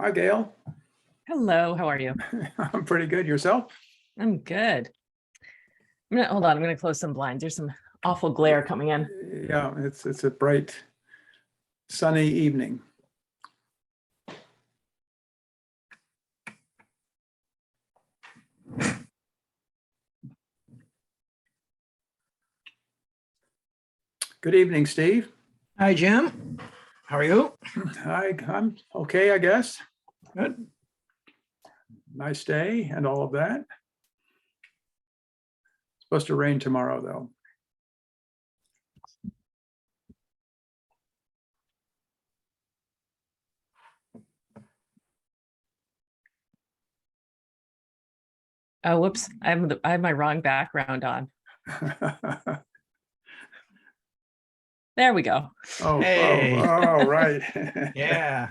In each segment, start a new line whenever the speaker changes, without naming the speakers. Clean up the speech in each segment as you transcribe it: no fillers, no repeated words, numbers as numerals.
Hi, Gail.
Hello, how are you?
I'm pretty good. Yourself?
I'm good. Hold on, I'm gonna close some blinds. There's some awful glare coming in.
Yeah, it's a bright, sunny evening. Good evening, Steve.
Hi, Jim. How are you?
Hi, I'm okay, I guess.
Good.
Nice day and all of that. Supposed to rain tomorrow, though.
Oh, whoops, I have my wrong background on. There we go.
Hey.
Right.
Yeah.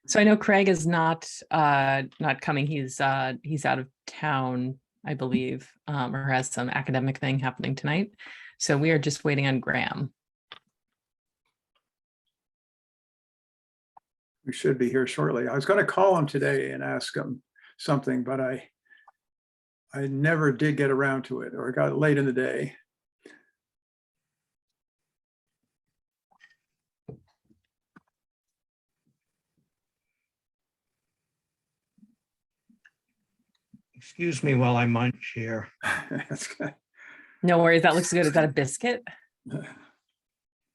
So I know Craig is not coming. He's out of town I believe, or has some academic thing happening tonight. So we are just waiting on Graham.
We should be here shortly. I was going to call him today and ask him something, but I never did get around to it, or it got late in the day.
Excuse me while I munch here.
That's good.
No worries, that looks good. Is that a biscuit?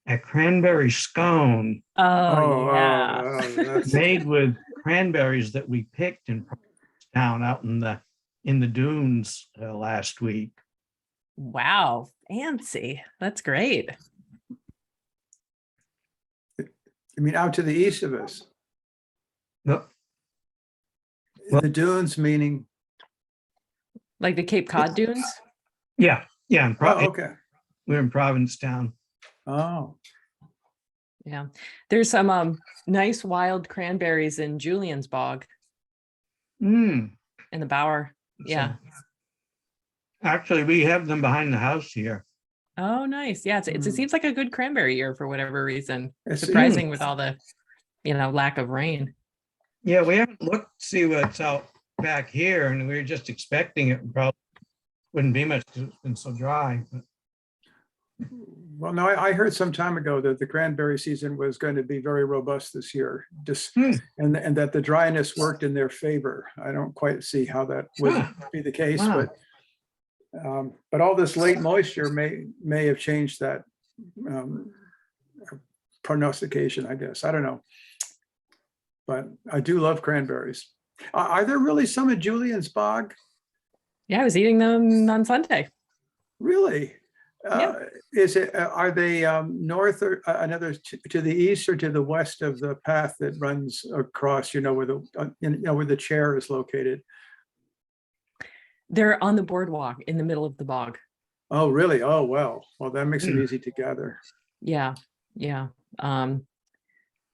A cranberry scone
Oh, yeah.
That's
made with cranberries that we picked in town out in the dunes last week.
Wow, fancy. That's great.
I mean, out to the east of us.
No,
The dunes meaning,
Like the Cape Cod dunes?
yeah, in
oh, okay.
we're in Provincetown.
Oh,
Yeah. There's some nice wild cranberries in Julian's Bog
Mm.
in the Bower. Yeah.
So, actually, we have them behind the house here.
Oh, nice. Yeah, it seems like a good cranberry year for whatever reason.
It's-
Surprising with all the, lack of rain.
Yeah, we haven't looked to see what's out back here, and we were just expecting it. Probably wouldn't be much 'cause it's been so dry. But
well, no, I heard some time ago that the cranberry season was going to be very robust this year, just and that the dryness worked in their favor. I don't quite see how that would
Huh.
be the case,
Wow.
but all this late moisture may have changed that prognostication, I guess. I don't know, but I do love cranberries. Are there really some at Julian's Bog?
Yeah, I was eating them on Sunday.
Really?
Yeah.
Are they north or another to the east or to the west of the path that runs across, where where the chair is located?
They're on the boardwalk in the middle of the bog.
Oh, really? Oh, well, that makes it easy to gather.
Yeah. Yeah.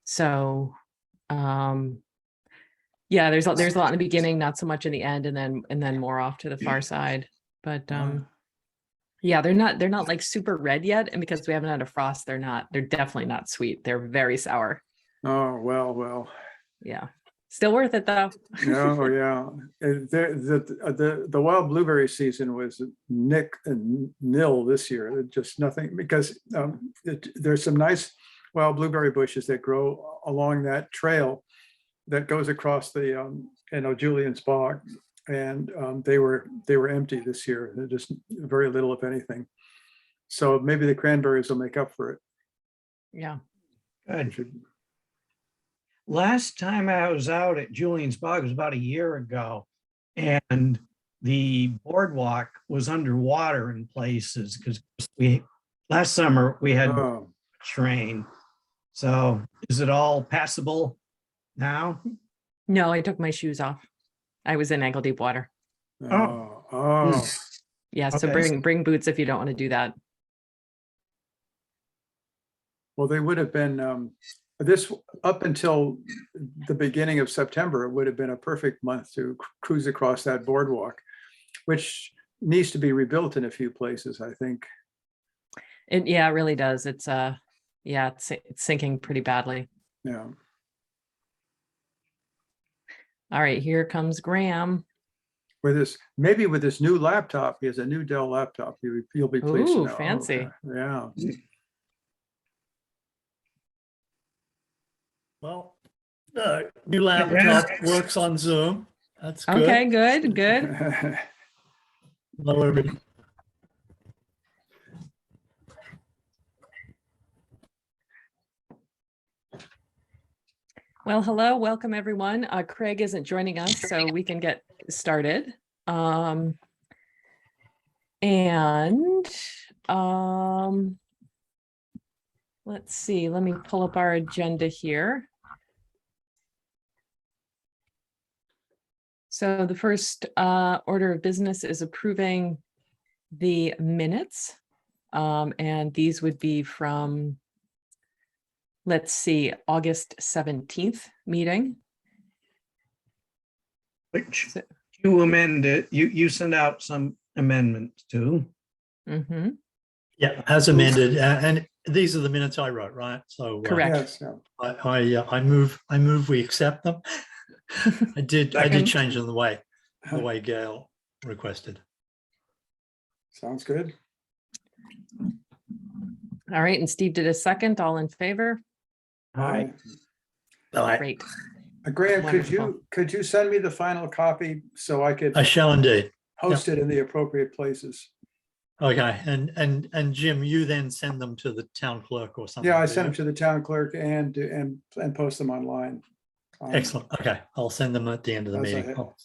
So yeah, there's a lot in the beginning, not so much in the end, and then more off to the far side. But yeah, they're not like super red yet, and because we haven't had a frost, they're definitely not sweet. They're very sour.
Oh, well.
Yeah, still worth it though.
Oh, yeah. The wild blueberry season was nil this year. Just nothing, because there's some nice wild blueberry bushes that grow along that trail that goes across the Julian's Bog, and they were empty this year. They're just very little, if anything. So maybe the cranberries will make up for it.
Yeah.
good. Last time I was out at Julian's Bog was about a year ago, and the boardwalk was underwater in places because last summer we had
Oh,
rain. So is it all passable now?
No, I took my shoes off. I was in ankle deep water.
oh.
Yeah, so
Okay.
bring boots if you don't want to do that.
Well, they would have been this up until the beginning of September. It would have been a perfect month to cruise across that boardwalk, which needs to be rebuilt in a few places, I think.
It really does. It's it's sinking pretty badly.
Yeah.
All right, here comes Graham.
Maybe with this new laptop, he has a new Dell laptop. You'll be pleased to
Ooh,
know.
fancy.
Okay. Yeah.
Well, new laptop works on Zoom. That's good.
Okay, good.
Hello, everybody.
Well, hello, welcome everyone. Craig isn't joining us, so we can get started. Let's see, let me pull up our agenda here. So the first order of business is approving the minutes. And these would be from, let's see, August 17th meeting.
Which You amend it, you send out some amendments too.
Mm-hmm.
Yeah, as amended, and these are the minutes I wrote, right? So
Correct.
Yes, yeah.
I move we accept them. I did
Second.
change them the way Gail requested.
Sounds good.
All right, and Steve did a second. All in favor?
Aye.
Great.
Graham,
Wonderful.
could you send me the final copy so I could
I shall indeed.
host it in the appropriate places?
Okay, and Jim, you then send them to the town clerk or something.
Yeah, I
do
sent
you?
them to the town clerk and post them online.
Excellent. Okay, I'll send them at the end of the
That's
meeting.
ahead.
I'll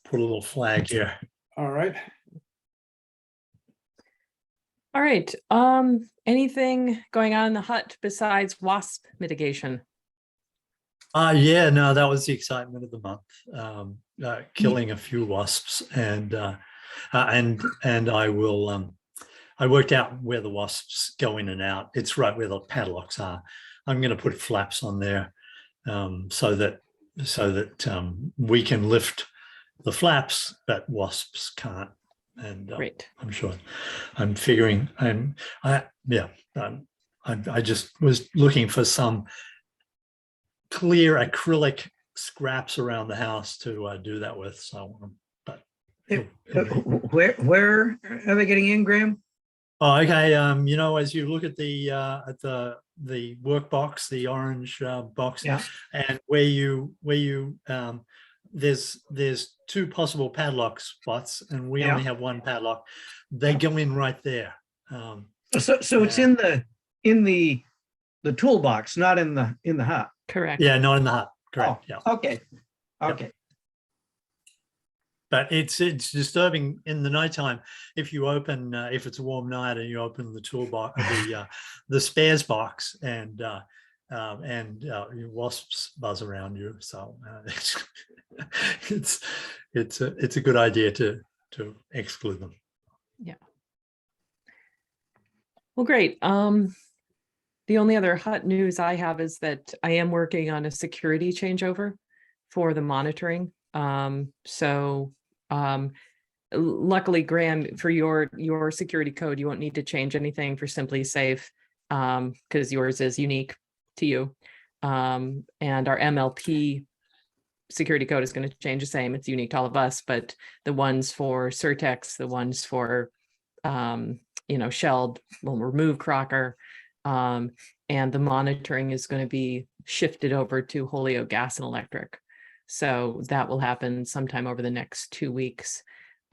put a little flag here.
All right.
All right. Anything going on in the hut besides wasp mitigation?
Yeah, no, that was the excitement of the month. Killing a few wasps, and I will. I worked out where the wasps go in and out. It's right where the padlocks are. I'm going to put flaps on there so that we can lift the flaps, but wasps can't. And
Great.
I'm sure. I'm figuring. I just was looking for some clear acrylic scraps around the house to do that with. So, but
Where are they getting in, Graham?
oh, okay. As you look at the work box, the orange box,
Yeah.
and where you there's two possible padlock spots, and we
Yeah.
only have one padlock. They go in right there.
So it's in the toolbox, not in the hut.
Correct.
Yeah, not in the hut. Correct.
Oh,
Yeah.
okay. Okay.
But it's disturbing in the nighttime if you open if it's a warm night and you open the toolbox, the spares box, and wasps buzz around you. So it's a good idea to exclude them.
Yeah. Well, great. The only other hut news I have is that I am working on a security changeover for the monitoring. Luckily, Graham, for your security code, you won't need to change anything for Simply Safe because yours is unique to you. And our MLP security code is going to change the same. It's unique to all of us, but the ones for Certex, the ones for Shelled will remove Crocker. And the monitoring is going to be shifted over to Holyoke Gas and Electric. So that will happen sometime over the next 2 weeks.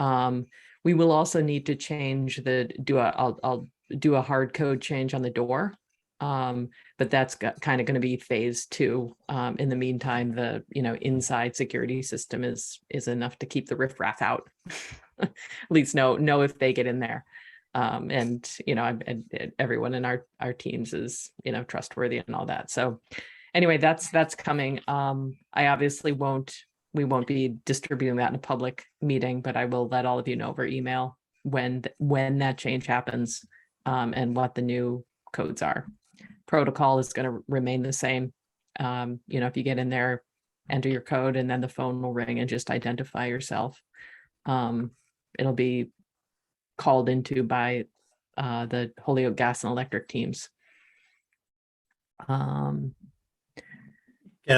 We will also need to change I'll do a hard code change on the door. But that's kind of going to be phase 2. In the meantime, the inside security system is enough to keep the riffraff out. At least know if they get in there. And everyone in our teams is trustworthy and all that. So anyway, that's coming. I obviously we won't be distributing that in a public meeting, but I will let all of you know over email when that change happens and what the new codes are. Protocol is going to remain the same. If you get in there, enter your code, and then the phone will ring and just identify yourself. It'll be called into by the Holyoke Gas and Electric teams.
Yeah,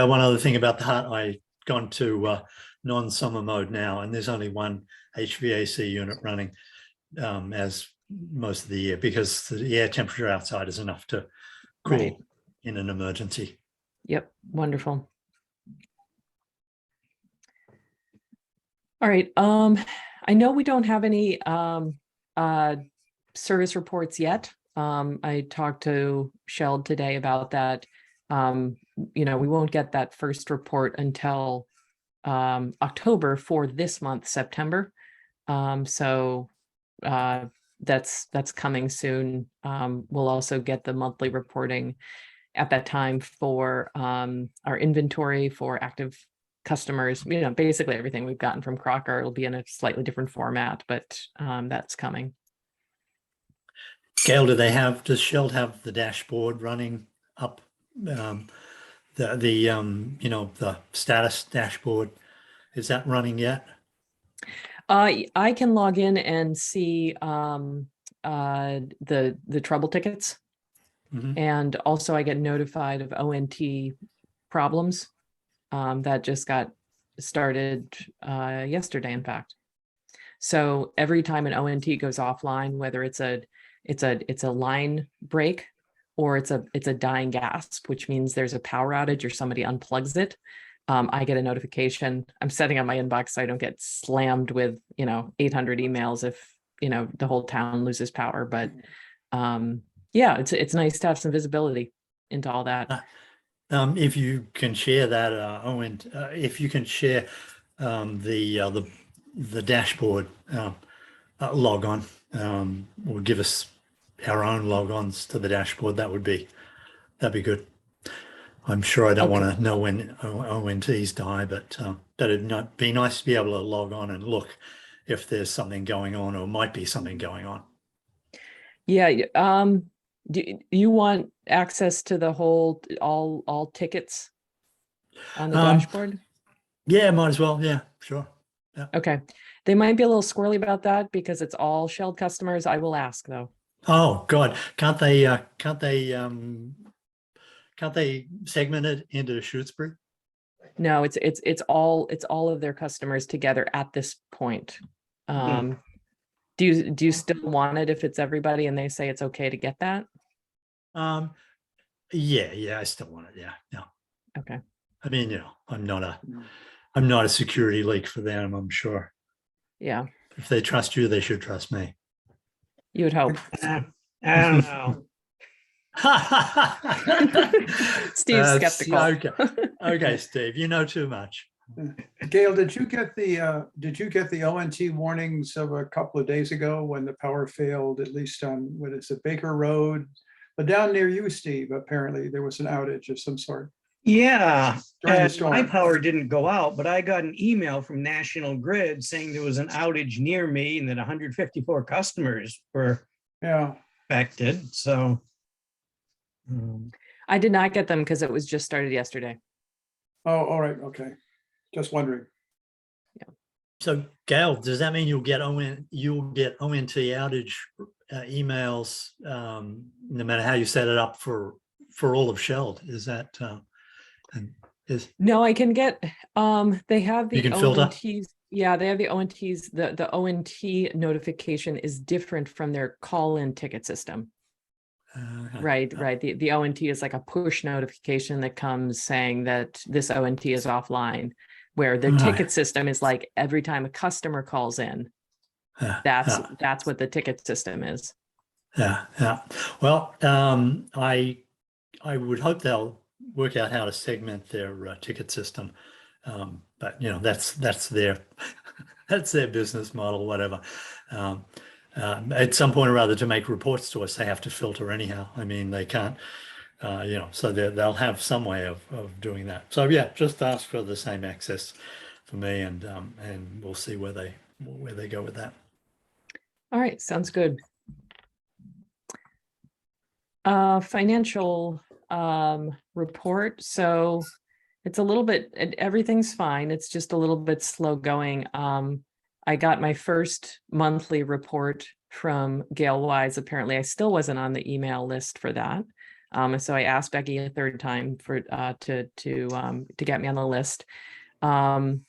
one other thing about the hut, I gone to non-summer mode now, and there's only one HVAC unit running as most of the year because the air temperature outside is enough to cool
Right.
in an emergency.
Yep, wonderful. All right. I know we don't have any service reports yet. I talked to Shelled today about that. We won't get that first report until October for this month, September. So that's coming soon. We'll also get the monthly reporting at that time for our inventory for active customers, basically everything we've gotten from Crocker. It'll be in a slightly different format, but that's coming.
Gail, does Shell have the dashboard running up? The status dashboard, is that running yet?
I can log in and see the trouble tickets.
Mhm.
And also I get notified of ONT problems that just got started yesterday, in fact. So every time an ONT goes offline, whether it's a line break or it's a dying gasp, which means there's a power outage or somebody unplugs it, I get a notification. I'm setting on my inbox so I don't get slammed with 800 emails if the whole town loses power. But yeah, it's nice to have some visibility into all that.
If you can share that, Owen, if you can share the dashboard log on, or give us our own logons to the dashboard, that'd be good. I'm sure I don't
Okay.
want to know when ONTs die, but that'd not be nice to be able to log on and look if there's something going on or might be something going on.
Yeah. Do you want access to the whole all tickets on the dashboard?
Yeah, might as well. Yeah, sure.
Okay. They might be a little squirrely about that because it's all Shelled customers. I will ask though.
Oh God, can't they segment it into Shutesbury?
No, it's all of their customers together at this point. Do you still want it if it's everybody and they say it's okay to get that?
Yeah, I still want it. Yeah.
Okay.
I mean, I'm not a security leak for them, I'm sure.
Yeah,
If they trust you, they should trust me.
you would hope.
I don't know.
Steve's skeptical.
Okay, Steve, you know too much.
Gail, did you get the ONT warnings of a couple of days ago when the power failed, at least on, what is it, Baker Road? But down near you, Steve, apparently there was an outage of some sort.
Yeah,
During the
and my
storm.
power didn't go out, but I got an email from National Grid saying there was an outage near me and that 154 customers were
Yeah.
affected. So
I did not get them because it was just started yesterday.
Oh, all right. Okay. Just wondering.
So, Gail, does that mean you'll get ONT outage emails no matter how you set it up for all of Shelled? Is that
No, I can get they have the
You can filter?
ONTs. Yeah, they have the ONTs. The ONT notification is different from their call-in ticket system. Right. The ONT is like a push notification that comes saying that this ONT is offline, where the
Right.
ticket system is like every time a customer calls in, that's what the ticket system is.
Yeah. Well, I would hope they'll work out how to segment their ticket system, but that's their that's their business model, whatever. At some point or other, to make reports to us, they have to filter anyhow. I mean, they can't, so they'll have some way of doing that. So yeah, just ask for the same access for me, and we'll see where they go with that.
All right, sounds good. Financial report. So it's a little bit, everything's fine. It's just a little bit slow going. I got my first monthly report from Gail Wise. Apparently I still wasn't on the email list for that. So I asked Becky a third time for to get me on the list. The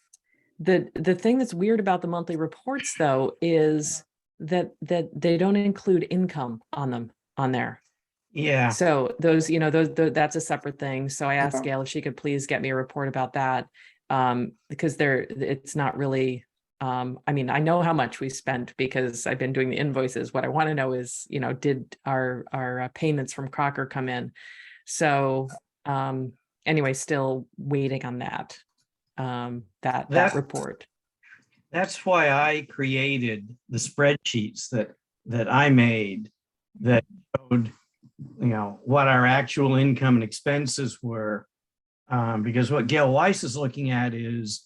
thing that's weird about the monthly reports though is that they don't include income on there.
yeah,
So those, that's a separate thing. So I asked Gail if she could please get me a report about that. Because it's not really, I mean, I know how much we spent because I've been doing the invoices. What I want to know is, did our payments from Crocker come in? So anyway, still waiting on that, that report.
that's why I created the spreadsheets that I made that showed, what our actual income and expenses were. Because what Gail Weiss is looking at is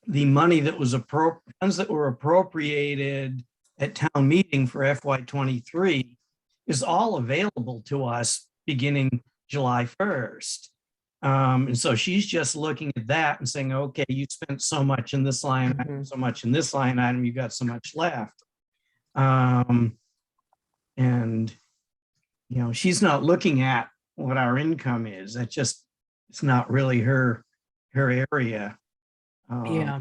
the money that was funds that were appropriated at town meeting for FY23 is all available to us beginning July 1st. And so she's just looking at that and saying, okay, you spent so much in this line, item, so much in this line item, you got so much left. And, she's not looking at what our income is. That just, it's not really her area.
Yeah.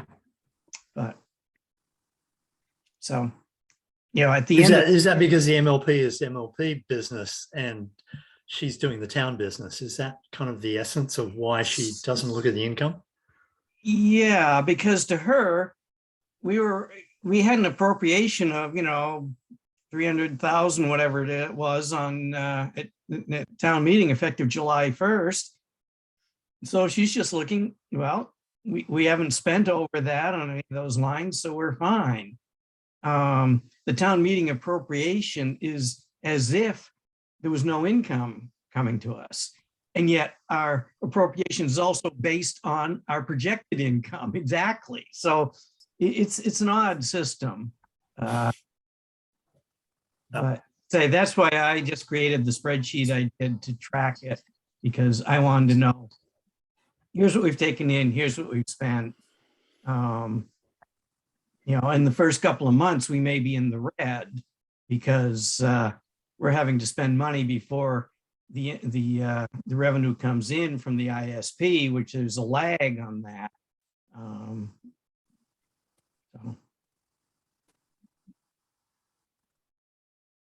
But so, at the end,
Is that because the MLP is MLP business and she's doing the town business? Is that kind of the essence of why she doesn't look at the income?
yeah, because to her, we had an appropriation of, 300,000, whatever it was on at town meeting effective July 1st. So she's just looking, well, we haven't spent over that on any of those lines, so we're fine. The town meeting appropriation is as if there was no income coming to us. And yet our appropriation is also based on our projected income. Exactly. So it's an odd system. But say that's why I just created the spreadsheet I did to track it, because I wanted to know, here's what we've taken in, here's what we've spent. In the first couple of months, we may be in the red because we're having to spend money before the revenue comes in from the ISP, which is a lag on that. So.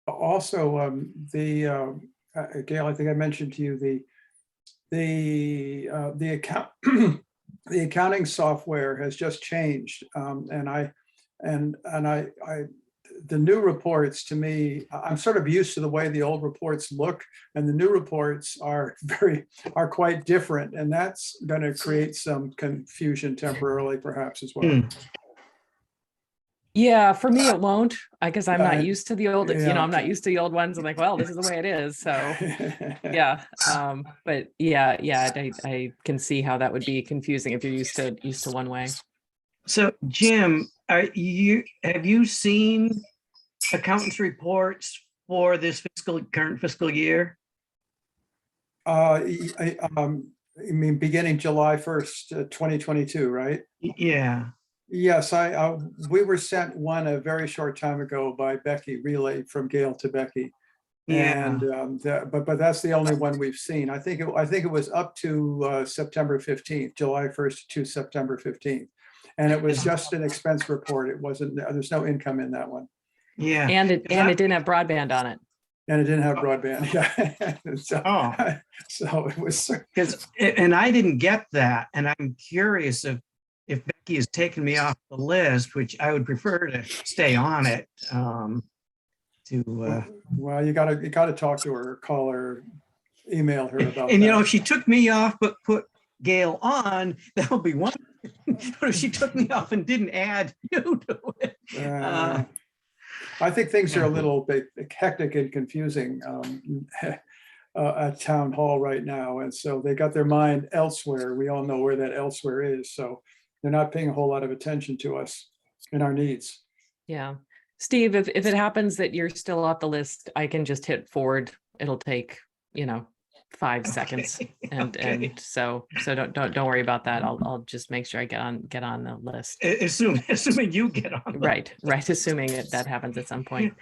Also, Gail, I think I mentioned to you the account the accounting software has just changed, and the new reports, to me, I'm sort of used to the way the old reports look, and the new reports are quite different, and that's going to create some confusion temporarily, perhaps, as well.
Yeah, for me, it won't, because I'm not
Yeah,
used to the old, I'm not used to the old ones. I'm like, well, this is the way it is. So yeah. But yeah, I can see how that would be confusing if you're used to one way.
So Jim, have you seen accountants reports for this current fiscal year?
I mean, beginning July 1st, 2022, right?
Yeah.
Yes, we were sent one a very short time ago by Becky, relayed from Gail to Becky.
Yeah.
And but that's the only one we've seen. I think it was up to September 15th, July 1st to September 15th. And it was just an expense report. It wasn't, there's no income in that one.
Yeah.
And it didn't have broadband on it.
And it didn't have broadband. Yeah.
Oh.
So it was.
And I didn't get that. And I'm curious if Becky has taken me off the list, which I would prefer to stay on it.
Well, you gotta talk to her, call her, email her about
and
that.
if she took me off but put Gail on, that would be one. But if she took me off and didn't add you to it.
I think things are a little bit hectic and confusing at town hall right now. And so they got their mind elsewhere. We all know where that elsewhere is. So they're not paying a whole lot of attention to us and our needs.
Yeah. Steve, if it happens that you're still off the list, I can just hit forward. It'll take, 5 seconds. And so don't worry about that. I'll just make sure I get on the list.
Assuming you get on.
Right. Assuming that happens at some point.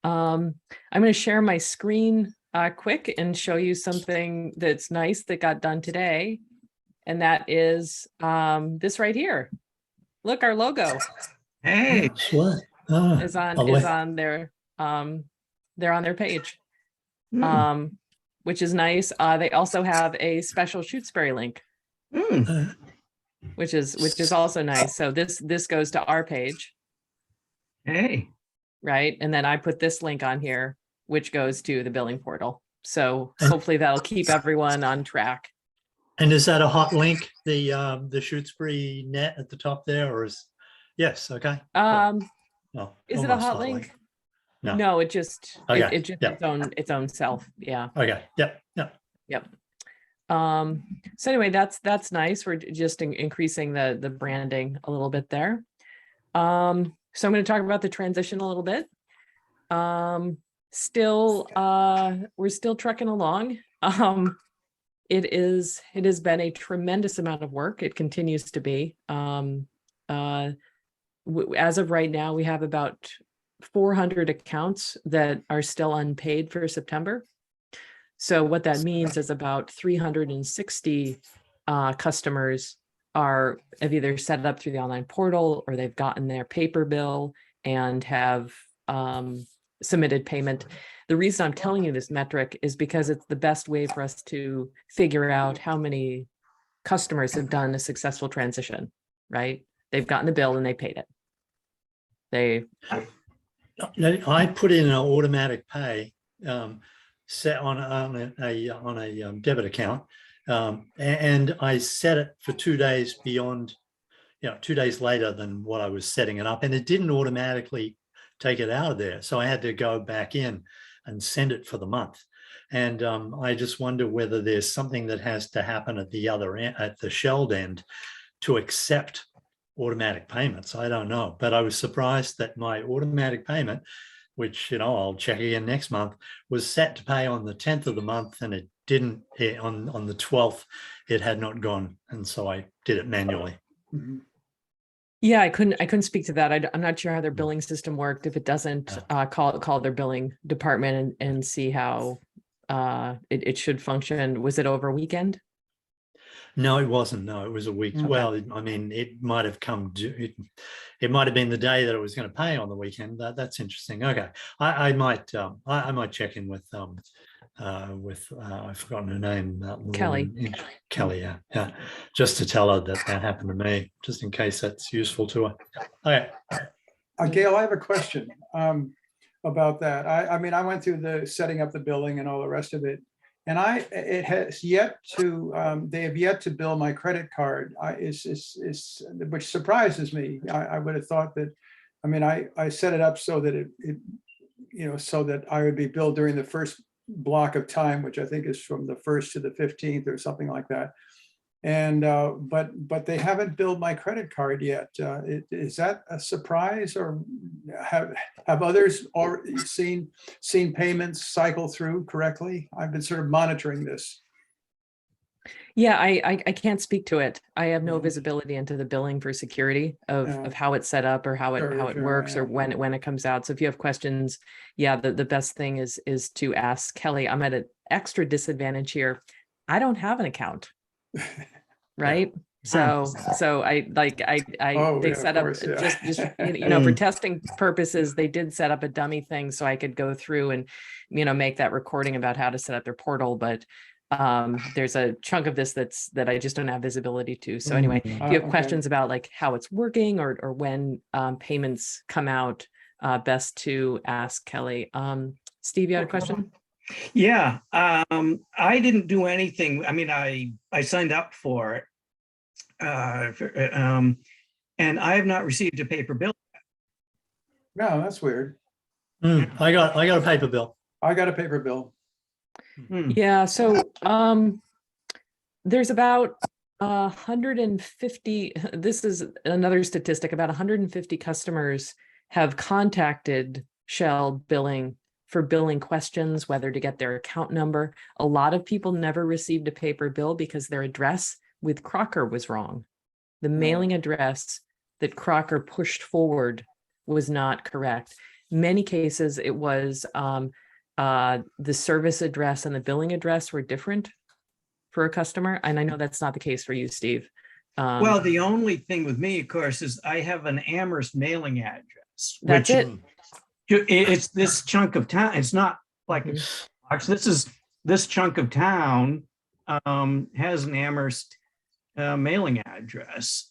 I'm going to share my screen quick and show you something that's nice that got done today. And that is this right here. Look, our logo.
Hey,
is on their they're on their page. Which is nice. They also have a special Shutesbury link, which is also nice. So this goes to our page.
Hey.
Right. And then I put this link on here, which goes to the billing portal. So hopefully that'll keep everyone on track.
And is that a hot link, the Shutesbury net at the top there, or is yes, okay.
No, is it a
almost
hot link?
No.
No, it just
Okay.
it just its own self. Yeah.
Okay. Yep.
So anyway, that's nice. We're just increasing the branding a little bit there. So I'm going to talk about the transition a little bit. We're still trucking along. it has been a tremendous amount of work. It continues to be. As of right now, we have about 400 accounts that are still unpaid for September. So what that means is about 360 customers have either set it up through the online portal, or they've gotten their paper bill and have submitted payment. The reason I'm telling you this metric is because it's the best way for us to figure out how many customers have done a successful transition, right? They've gotten the bill and they paid it.
I put in an automatic pay set on a debit account, and I set it for 2 days beyond, 2 days later than what I was setting it up, and it didn't automatically take it out of there. So I had to go back in and send it for the month. And I just wonder whether there's something that has to happen at the other end, at the shelled end, to accept automatic payments. I don't know, but I was surprised that my automatic payment, which, I'll check again next month, was set to pay on the 10th of the month, and it didn't. On the 12th, it had not gone, and so I did it manually.
Mhm.
Yeah, I couldn't speak to that. I'm not sure how their billing system worked. If it doesn't, call their billing department and see how it should function. Was it over a weekend?
No, it wasn't. No, it was a week.
Okay.
Well, it might have come due. It might have been the day that it was going to pay on the weekend. That's interesting. Okay, I might check in with I've forgotten her name. That
Kelly.
woman, Kelly, yeah, just to tell her that happened to me, just in case that's useful to her. Okay.
Gail, I have a question about that. I mean, I went through the setting up the billing and all the rest of it, and they have yet to bill my credit card. Which surprises me. I would have thought that. I mean, I set it up so that it so that I would be billed during the first block of time, which I think is from the 1st to the 15th or something like that. And but they haven't billed my credit card yet. Is that a surprise, or have others already seen payments cycle through correctly? I've been sort of monitoring this.
Yeah, I can't speak to it. I have no
Mhm.
visibility into the billing for security of
Yeah.
how it's set up, or how it
Sure,
works, or
yeah.
when it comes out. So if you have questions, yeah, the best thing is to ask Kelly. I'm at an extra disadvantage here. I don't have an account, right? So I
Oh,
they
yeah,
set
of
up
course, yeah.
just for testing purposes, they did set up a dummy thing so I could go through and make that recording about how to set up their portal, but there's a chunk of this that I just don't have visibility to. So anyway, if you have
Okay.
questions about like how it's working, or when payments come out, best to ask Kelly. Steve, you had a question?
Yeah, I didn't do anything. I mean, I signed up for it, and I have not received a paper bill.
No, that's weird.
I got a paper bill.
I got a paper bill.
Yeah, so there's about 150, this is another statistic, about 150 customers have contacted Shell Billing for billing questions, whether to get their account number. A lot of people never received a paper bill because their address with Crocker was wrong. The mailing address that Crocker pushed forward was not correct. Many cases it was the service address and the billing address were different for a customer. And I know that's not the case for you, Steve.
Well, the only thing with me, of course, is I have an Amherst mailing address.
That's it.
It's this chunk of town. It's not like this chunk of town has an Amherst mailing address.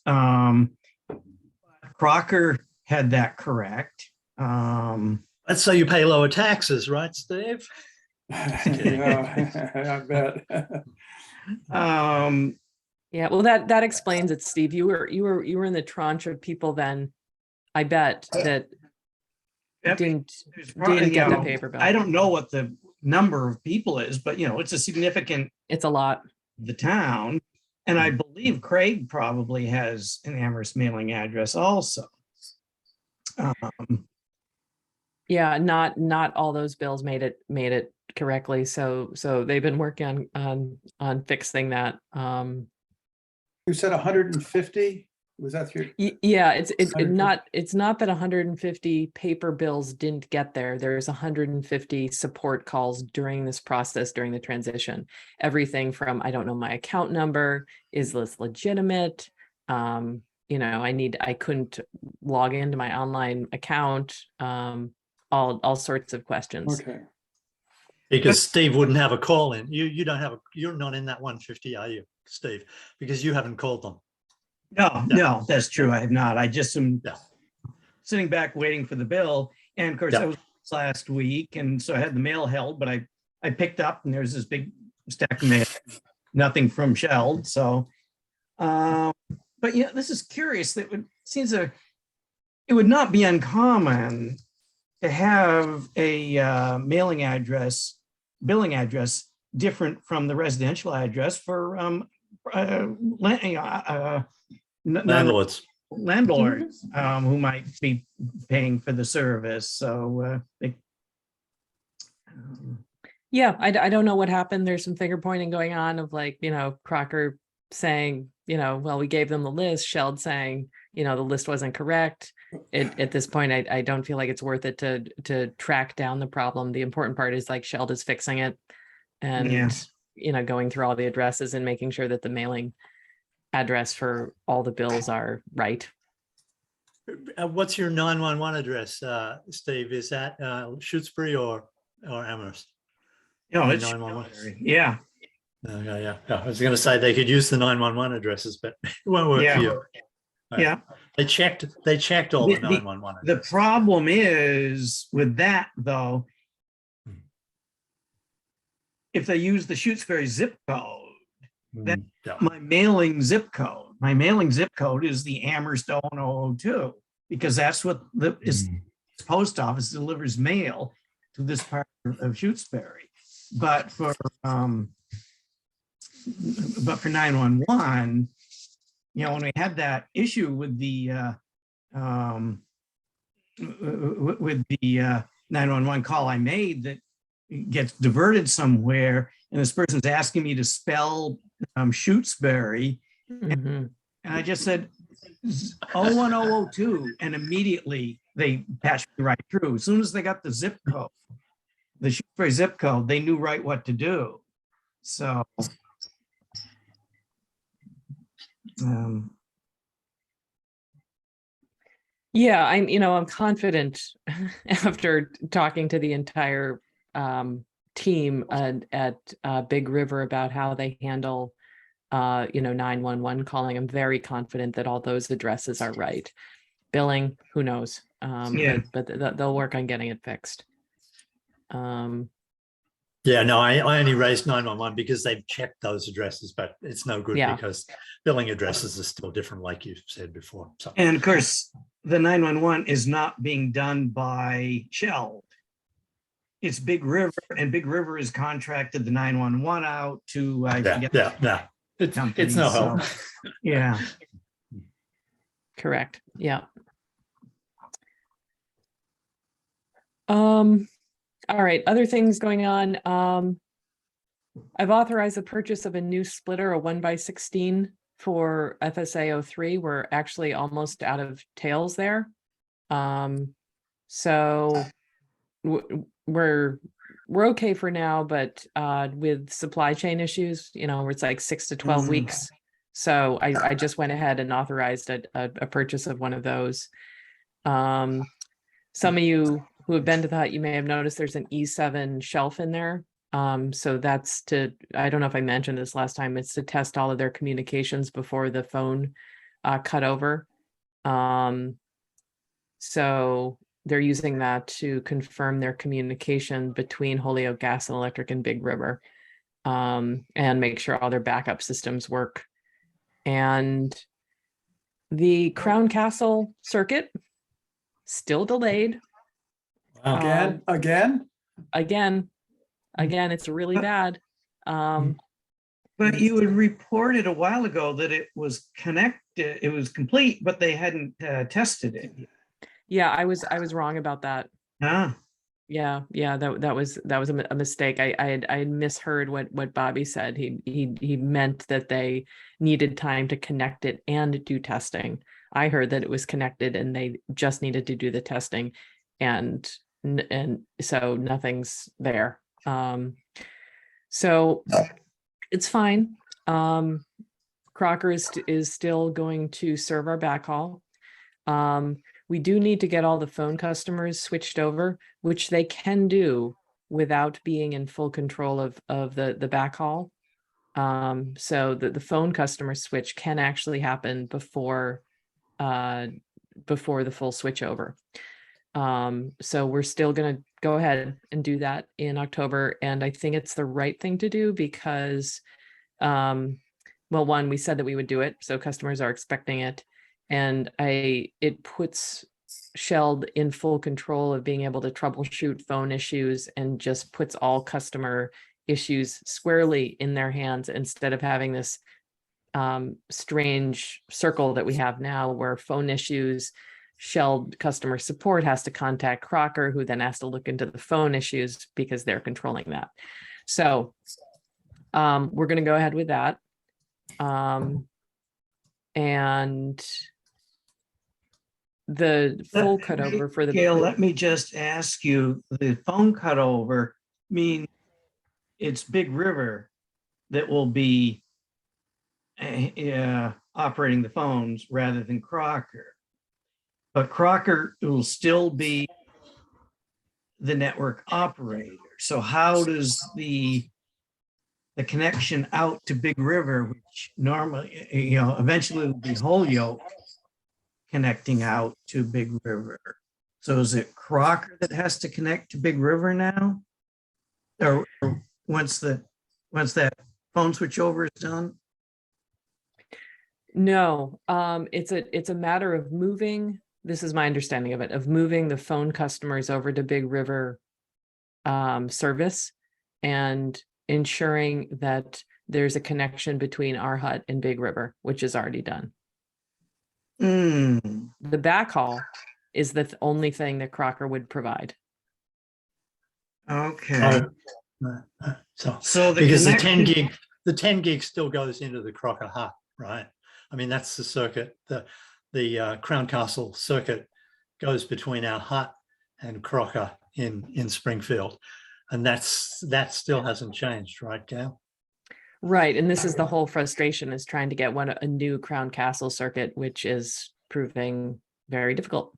Crocker had that correct.
That's so you pay lower taxes, right, Steve?
Yeah, I bet.
Yeah, well, that explains it, Steve. You were in the tranche of people then, I bet, that didn't get that paper bill.
I don't know what the number of people is, but it's a significant.
It's a lot.
The town, and I believe Craig probably has an Amherst mailing address also.
Yeah, not all those bills made it correctly. So they've been working on fixing that.
You said 150? Was that through?
Yeah, it's
150.
it's not that 150 paper bills didn't get there. There's 150 support calls during this process, during the transition. Everything from, I don't know my account number, is this legitimate? I couldn't log into my online account, all sorts of questions.
Okay.
Because Steve wouldn't have a call in. You don't have you're not in that 150, are you, Steve? Because you haven't called them.
No, that's true. I have not. I just am
Yeah.
sitting back waiting for the bill. And of course,
Yeah.
I was last week, and so I had the mail held, but I picked up and there's this big stack of mail, nothing from Sheld. So, but yeah, this is curious. That it would not be uncommon to have a billing address different from the residential address for
Landlords.
landlords who might be paying for the service. So
Yeah, I don't know what happened. There's some finger pointing going on of like, Crocker saying, well, we gave them the list, Sheld saying, the list wasn't correct. At this point, I don't feel like it's worth it to track down the problem. The important part is like Sheld is fixing it and, going through all the addresses and making sure that the mailing address for all the bills are right.
What's your 911 address, Steve? Is that Shutesbury or Amherst?
it's
911.
yeah.
Yeah. I was going to say they could use the 911 addresses, but it won't work for you.
Yeah.
They checked all the 911.
The problem is with that though, if they use the Shutesbury zip code, then my mailing zip code is the Amherst 002, because that's what the post office delivers mail to this part of Shutesbury. But for 911, when we had that issue with the 911 call I made that gets diverted somewhere, and this person's asking me to spell Shutesbury, and I just said 01002, and immediately they patched me right through. As soon as they got the zip code, the Shutesbury zip code, they knew right what to do. So
yeah, I'm confident after talking to the entire team at Big River about how they handle 911 calling. I'm very confident that all those addresses are right. Billing, who knows? But they'll work on getting it fixed.
Yeah, no, I only raised 911 because they've checked those addresses, but it's no good because billing addresses are still different, like you've said before. So.
And of course, the 911 is not being done by Shell. It's Big River, and Big River is contracted the 911 out to.
It's no help.
Yeah.
Correct. Yeah. All right, other things going on. I've authorized the purchase of a new splitter, a 1x16 for FSA 03. We're actually almost out of tails there. So we're okay for now, but with supply chain issues, where it's like 6 to 12 weeks. So I just went ahead and authorized a purchase of one of those. Some of you who have been to the hut, you may have noticed there's an E7 shelf in there. So that's I don't know if I mentioned this last time, it's to test all of their communications before the phone cut over. So they're using that to confirm their communication between Holyoke Gas and Electric and Big River, and make sure all their backup systems work. And the Crown Castle circuit, still delayed.
Again,
Again, it's really bad.
But you had reported a while ago that it was connected, it was complete, but they hadn't tested it.
Yeah, I was wrong about that.
Ah,
Yeah. That was a mistake. I had misheard what Bobby said. He meant that they needed time to connect it and do testing. I heard that it was connected and they just needed to do the testing, and so nothing's there. So it's fine. Crocker is still going to serve our backhaul. We do need to get all the phone customers switched over, which they can do without being in full control of the backhaul. So the phone customer switch can actually happen before the full switch over. So we're still going to go ahead and do that in October. And I think it's the right thing to do because, well, one, we said that we would do it, so customers are expecting it. And it puts Sheld in full control of being able to troubleshoot phone issues and just puts all customer issues squarely in their hands instead of having this strange circle that we have now where phone issues, Sheld customer support has to contact Crocker, who then has to look into the phone issues because they're controlling that. So we're going to go ahead with that. And the full cutover for the
Gail, let me just ask you, the phone cutover mean it's Big River that will be operating the phones rather than Crocker. But Crocker will still be the network operator. So how does the connection out to Big River, which normally, eventually will be Holyoke connecting out to Big River. So is it Crocker that has to connect to Big River now? Or once that phone switch over is done?
No, it's a matter of moving. This is my understanding of it, of moving the phone customers over to Big River service and ensuring that there's a connection between our hut and Big River, which is already done.
Mm.
The backhaul is the only thing that Crocker would provide.
Okay.
So because the 10 gig still goes into the Crocker hut, right? I mean, that's the circuit. The Crown Castle circuit goes between our hut and Crocker in Springfield, and that still hasn't changed, right, Gail?
Right, and this is the whole frustration, is trying to get a new Crown Castle circuit, which is proving very difficult.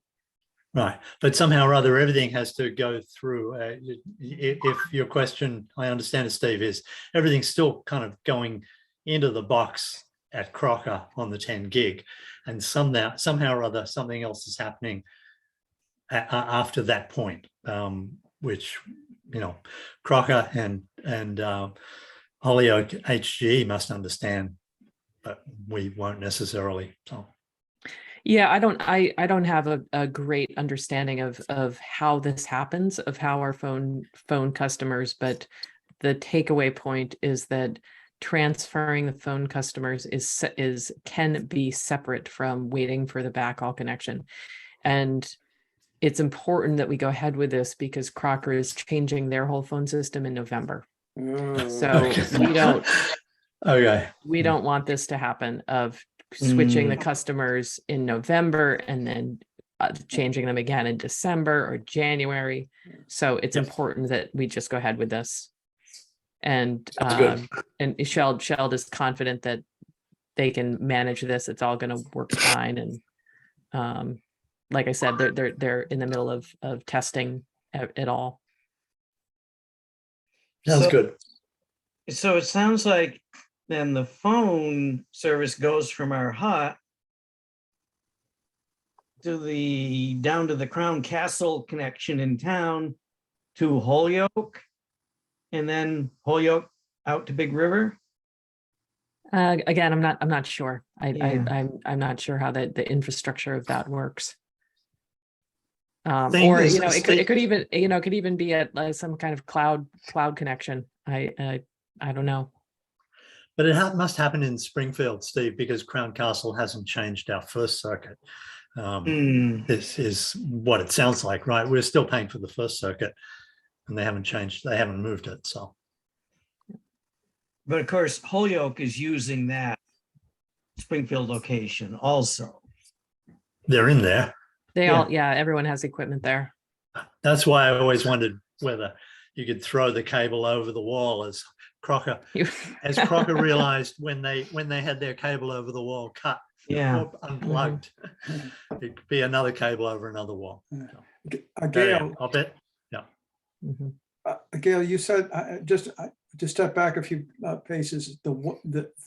Right, but somehow or other, everything has to go through. If your question, I understand it, Steve, is everything's still kind of going into the box at Crocker on the 10 gig, and somehow or other, something else is happening after that point, which, Crocker and Holyoke HG must understand, but we won't necessarily. So.
Yeah, I don't have a great understanding of how this happens, of how our phone customers, but the takeaway point is that transferring the phone customers can be separate from waiting for the backhaul connection. And it's important that we go ahead with this because Crocker is changing their whole phone system in November. So we don't want this to happen, of switching the customers in November and then changing them again in December or January. So it's important that we just go ahead with this. And Sheld is confident that they can manage this. It's all going to work fine. And like I said, they're in the middle of testing it all.
Sounds good.
So it sounds like then the phone service goes from our hut down to the Crown Castle connection in town to Holyoke, and then Holyoke out to Big River.
Again, I'm not sure. I'm not sure how the infrastructure of that works. Or it could even be at some kind of cloud connection. I don't know.
But it must happen in Springfield, Steve, because Crown Castle hasn't changed our first circuit. This is what it sounds like, right? We're still paying for the first circuit, and they haven't changed, they haven't moved it. So
But of course, Holyoke is using that Springfield location also.
they're in there.
They
Yeah.
all, yeah, everyone has equipment there.
That's why I always wondered whether you could throw the cable over the wall as Crocker realized when they had their cable over the wall cut
Yeah.
or unplugged. It could be another cable over another wall.
Gail,
I'll bet.
Mhm.
Gail, you said, just to step back a few paces, the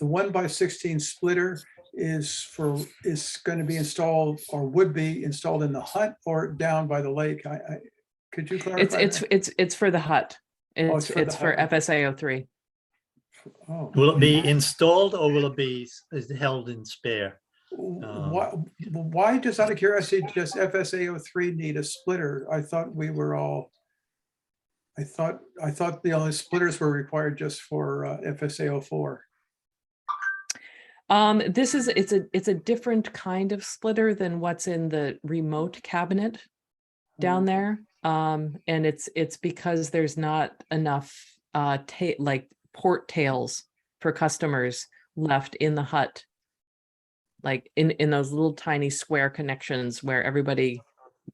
1x16 splitter is going to be installed or would be installed in the hut or down by the lake. Could you clarify?
It's for the hut.
it's for the
It's for
hut.
FSA03.
Oh.
Will it be installed or will it be held in spare?
Why, just out of curiosity, does FSA03 need a splitter? I thought we were all, I thought the only splitters were required just for FSA04.
It's a different kind of splitter than what's in the remote cabinet down there. And it's because there's not enough like port tails for customers left in the hut, like in those little tiny square connections where everybody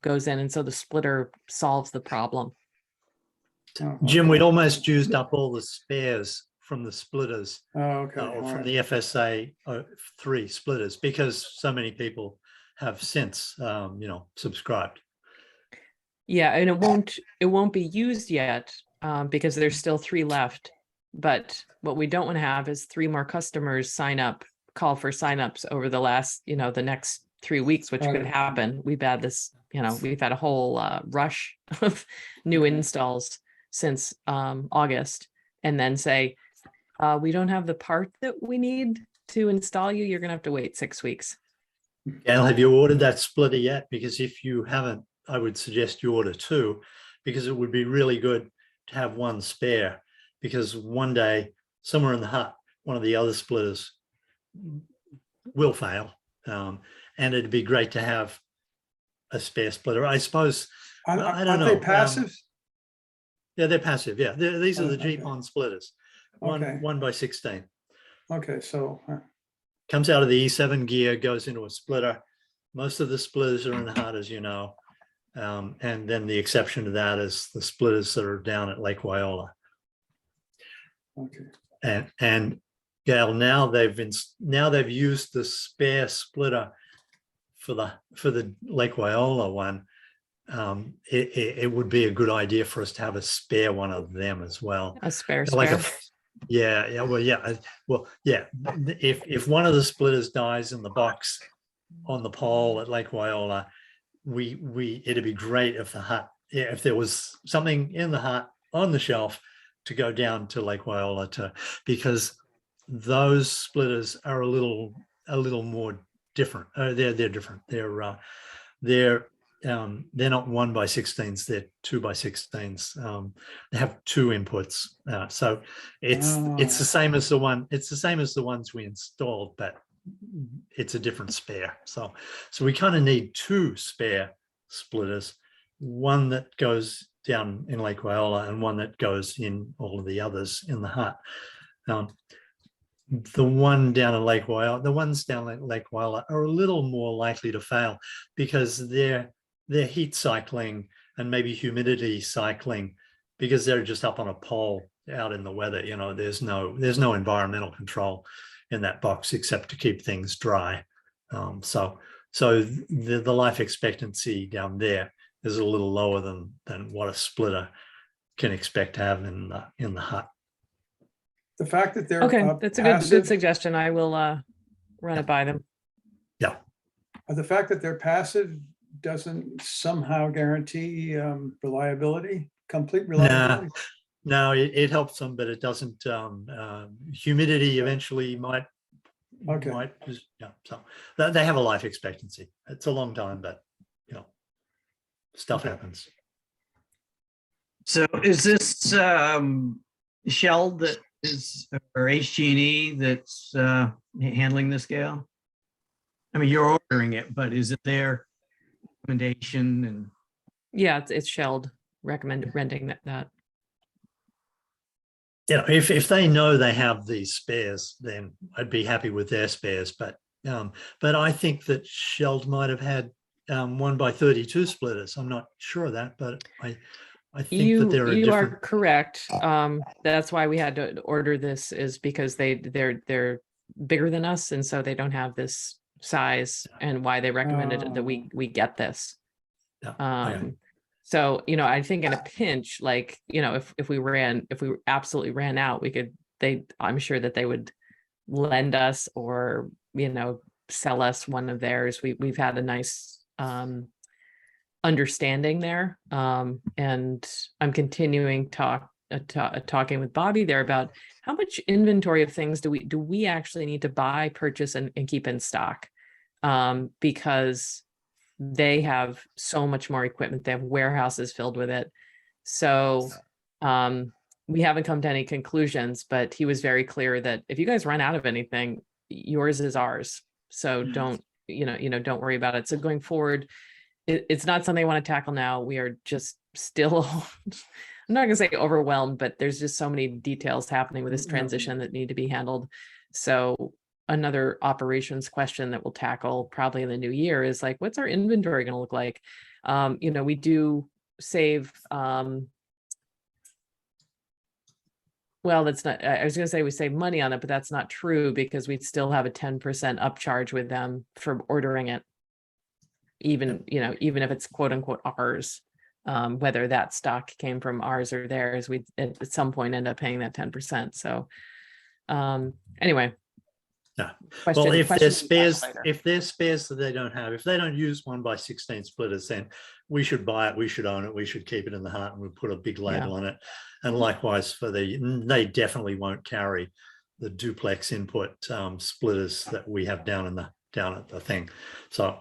goes in, and so the splitter solves the problem.
Oh,
Jim,
okay.
we'd almost used up all the spares from the splitters
Oh, okay.
or
all
from
right.
the FSA 3 splitters because so many people have since subscribed.
Yeah, and it won't be used yet because there's still 3 left. But what we don't want to have is 3 more customers call for signups over the last, the next 3 weeks, which could happen. We've had this, we've had a whole rush of new installs since August, and then say, we don't have the part that we need to install you. You're gonna have to wait 6 weeks.
Gail, have you ordered that splitter yet? Because if you haven't, I would suggest you order 2, because it would be really good to have 1 spare, because one day somewhere in the hut, one of the other splitters will fail. And it'd be great to have a spare splitter. I suppose, I don't
Aren't
know.
they passive?
Yeah, they're passive. Yeah, these are the
Okay.
GPON splitters,
Okay.
1x16.
Okay, so
Comes out of the E7 gear, goes into a splitter. Most of the splitters are in the hut, as you know. And then the exception to that is the splitters that are down at Lake Wyola.
okay.
And Gail, now they've used the spare splitter for the Lake Wyola one. It would be a good idea for us to have a spare one of them as well.
A spare.
If one of the splitters dies in the box on the pole at Lake Wyola, it'd be great if there was something in the hut on the shelf to go down to Lake Wyola because those splitters are a little more different. They're different. They're not 1x16s. They're 2x16s. They have 2 inputs. So it's the same as the one. It's the same as the ones we installed, but it's a different spare. So we kind of need 2 spare splitters. One that goes down in Lake Wyola and one that goes in all of the others in the hut. The one down at Lake Wyola, the ones down at Lake Wyola are a little more likely to fail because they're heat cycling and maybe humidity cycling because they're just up on a pole out in the weather. There's no environmental control in that box except to keep things dry. So the life expectancy down there is a little lower than what a splitter can expect to have in the hut.
The fact that they're
Okay, that's a good
passive,
suggestion. I will run it by them.
Yeah.
The fact that they're passive doesn't somehow guarantee reliability, complete reliability.
No, it helps them, but it doesn't. Humidity eventually might.
Okay.
So they have a life expectancy. It's a long time, but stuff happens.
So is this Shell that is, or HG&E that's handling this, Gail? I mean, you're ordering it, but is it their recommendation? And
Yeah, it's Shelled renting that.
if they know they have these spares, then I'd be happy with their spares. But I think that Sheld might have had 1x32 splitters. I'm not sure of that, but I think that there are
You
different.
are correct. That's why we had to order this, is because they're bigger than us, and so they don't have this size, and why they recommended that we get this.
Yeah, okay.
So, I think in a pinch, like, if we absolutely ran out, I'm sure that they would lend us or, sell us one of theirs. We've had a nice understanding there. And I'm continuing talking with Bobby there about how much inventory of things do we actually need to buy, purchase, and keep in stock, because they have so much more equipment. They have warehouses filled with it. So we haven't come to any conclusions, but he was very clear that if you guys run out of anything, yours is ours. So don't worry about it. So going forward, it's not something I want to tackle now. We are just still, I'm not going to say overwhelmed, but there's just so many details happening with this transition that need to be handled. So another operations question that we'll tackle probably in the new year is like, what's our inventory going to look like? We do save, well, that's not, I was going to say we save money on it, but that's not true, because we'd still have a 10% upcharge with them for ordering it. Even if it's quote unquote ours, whether that stock came from ours or theirs, we at some point end up paying that 10%. So anyway.
Yeah.
Question,
well, if there's spares
later.
that they don't have, if they don't use 1x16 splitters, then we should buy it, we should own it, we should keep it in the heart, and we'll put a big label on it. And likewise they definitely won't carry the duplex input splitters that we have down at the thing. So